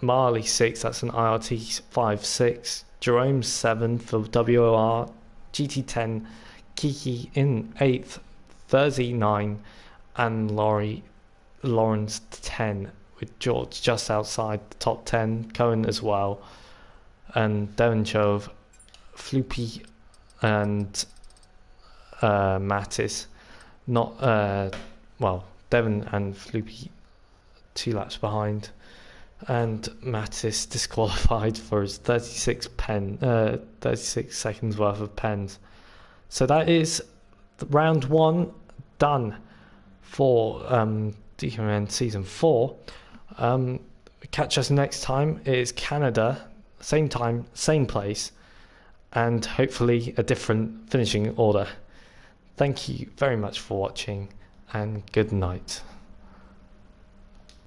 Marley 6, that's an IRT 5-6, Jerome 7 for WOR, GT10, Kiki in 8th, Thursday 9, and Lawrence 10, with George just outside the top 10, Cohen as well, and Devon Chove, Floopy and Mattis, not Devon and Floopy 2 laps behind, and Mattis disqualified for his 36 seconds worth of pens. So that is round 1 done for DKMN season 4. Catch us next time. It is Canada, same time, same place, and hopefully a different finishing order. Thank you very much for watching, and good night.